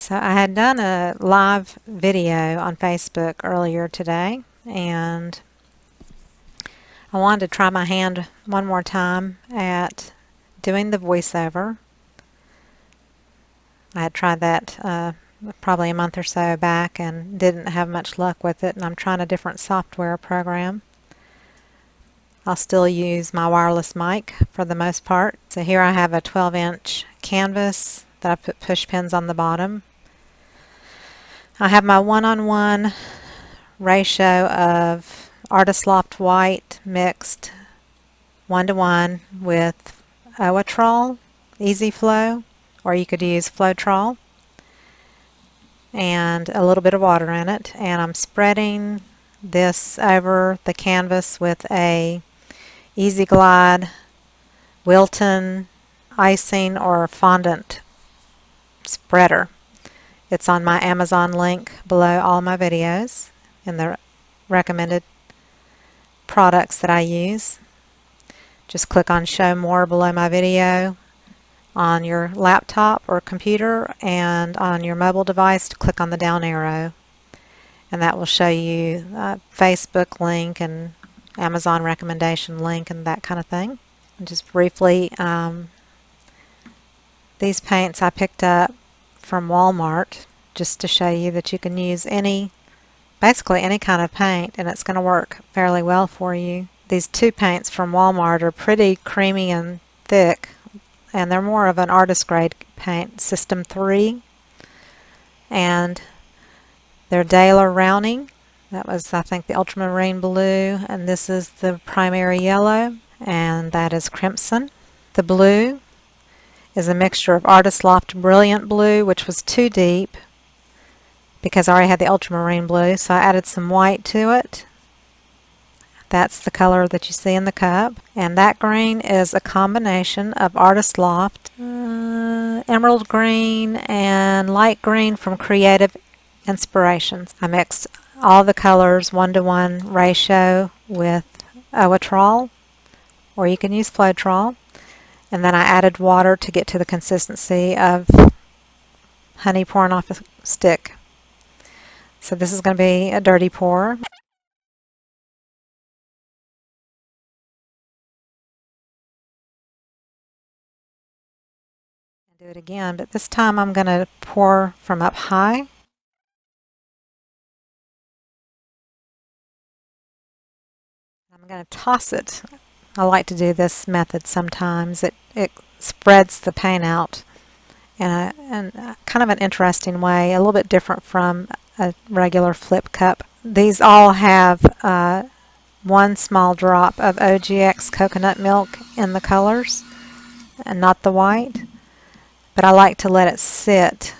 So I had done a live video on Facebook earlier today, and I wanted to try my hand one more time at doing the voiceover. I had tried that probably a month or so back and didn't have much luck with it, and I'm trying a different software program. I'll still use my wireless mic for the most part. So here I have a 12-inch canvas that I put push pins on the bottom. I have my 1:1 ratio of Artists Loft White mixed 1:1 with Owatrol, Easy Flow, or you could use Floetrol, and a little bit of water in it. And I'm spreading this over the canvas with a Easy Glide Wilton icing or fondant spreader. It's on my Amazon link below all my videos in the recommended products that I use. Just click on Show More below my video on your laptop or computer, and on your mobile device click on the down arrow, and that will show you a Facebook link and Amazon recommendation link and that kind of thing. And just briefly, these paints I picked up from Walmart just to show you that you can use basically any kind of paint, and it's going to work fairly well for you. These two paints from Walmart are pretty creamy and thick, and they're more of an artist grade paint, System 3, and they're Daler Rowney. That was, I think, the ultramarine blue, and this is the primary yellow, and that is crimson. The blue is a mixture of Artists Loft Brilliant Blue, which was too deep because I already had the ultramarine blue, so I added some white to it. That's the color that you see in the cup. And that green is a combination of Artists Loft, emerald green, and light green from Creative Inspirations. I mixed all the colors 1:1 ratio with Owatrol, or you can use Floetrol. And then I added water to get to the consistency of honey pouring off a stick. So this is going to be a dirty pour. Do it again, but this time I'm going to pour from up high. I'm going to toss it. I like to do this method sometimes. It spreads the paint out in a kind of an interesting way, a little bit different from a regular flip cup. These all have one small drop of OGX coconut milk in the colors and not the white, but I like to let it sit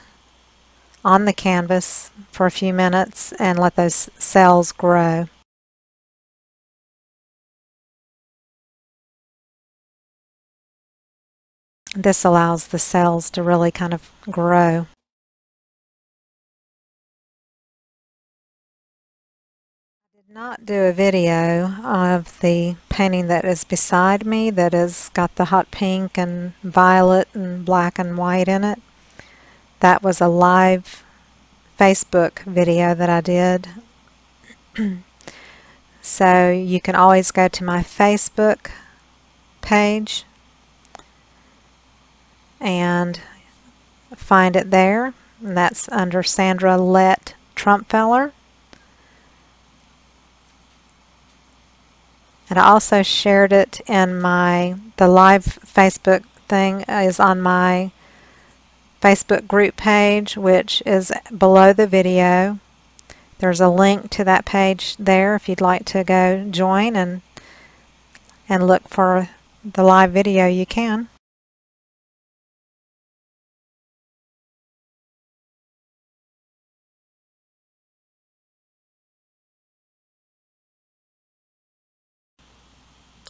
on the canvas for a few minutes and let those cells grow. This allows the cells to really kind of grow. I did not do a video of the painting that is beside me that has got the hot pink and violet and black and white in it. That was a live Facebook video that I did. So you can always go to my Facebook page and find it there, and that's under Sandra Lett Trumpfeller. And I also shared it in the live Facebook thing is on my Facebook group page, which is below the video. There's a link to that page there if you'd like to go join and look for the live video. You can.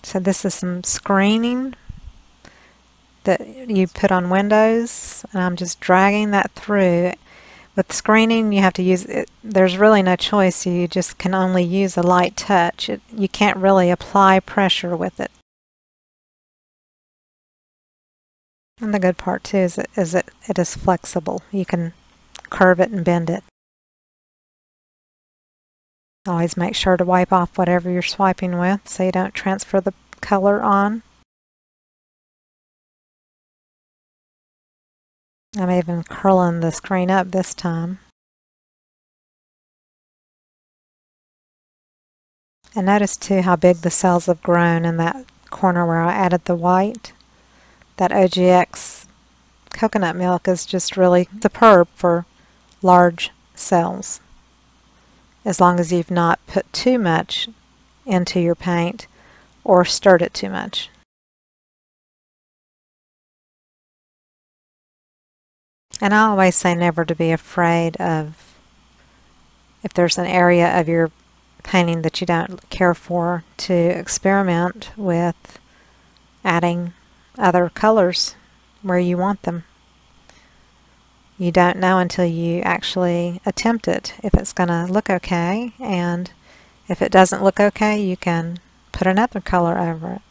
So this is some screening that you put on windows, and I'm just dragging that through. With screening, you have to use it. There's really no choice. You just can only use a light touch. You can't really apply pressure with it. And the good part too is it is flexible. You can curve it and bend it. Always make sure to wipe off whatever you're swiping with so you don't transfer the color on. I'm even curling the screen up this time. And notice too how big the cells have grown in that corner where I added the white. That OGX coconut milk is just really superb for large cells, as long as you've not put too much into your paint or stirred it too much. And I always say never to be afraid of, if there's an area of your painting that you don't care for, to experiment with adding other colors where you want them. You don't know until you actually attempt it if it's going to look okay, and if it doesn't look okay, you can put another color over it.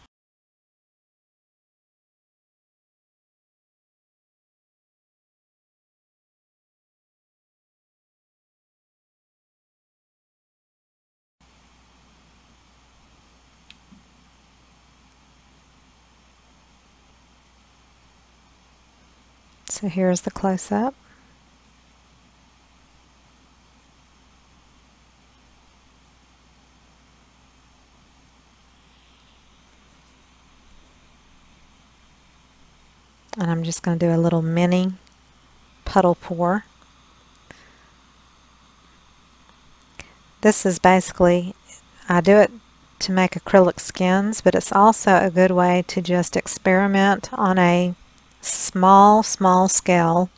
So here's the close-up. And I'm just going to do a little mini puddle pour. This is basically, I do it to make acrylic skins, but it's also a good way to just experiment on a small scale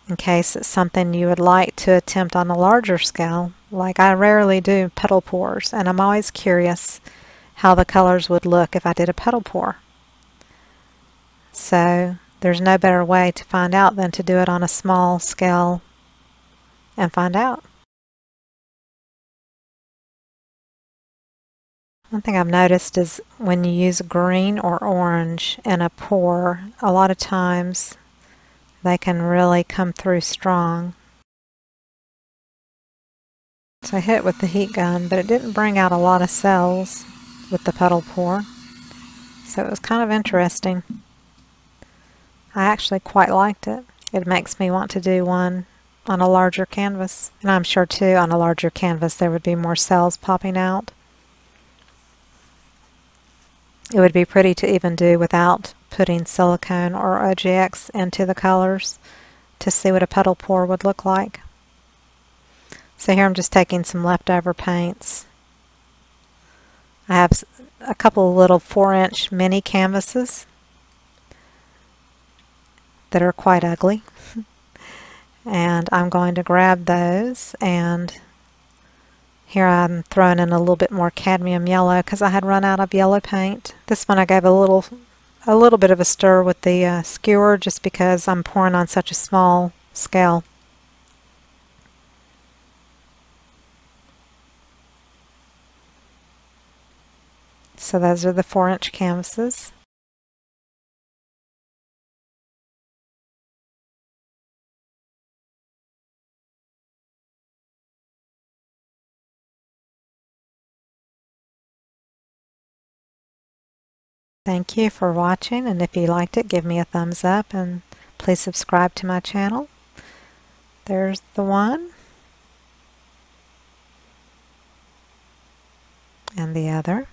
in case it's something you would like to attempt on a larger scale. Like, I rarely do puddle pours, and I'm always curious how the colors would look if I did a puddle pour. So there's no better way to find out than to do it on a small scale and find out. One thing I've noticed is when you use green or orange in a pour, a lot of times they can really come through strong. So I hit it with the heat gun, but it didn't bring out a lot of cells with the puddle pour. So it was kind of interesting. I actually quite liked it. It makes me want to do one on a larger canvas. And I'm sure too on a larger canvas there would be more cells popping out. It would be pretty to even do without putting silicone or OGX into the colors to see what a puddle pour would look like. So here I'm just taking some leftover paints. I have a couple of little 4-inch mini canvases that are quite ugly. And I'm going to grab those, and here I'm throwing in a little bit more cadmium yellow because I had run out of yellow paint. This one I gave a little bit of a stir with the skewer just because I'm pouring on such a small scale. So those are the 4-inch canvases. Thank you for watching, and if you liked it, give me a thumbs up and please subscribe to my channel. There's the one and the other.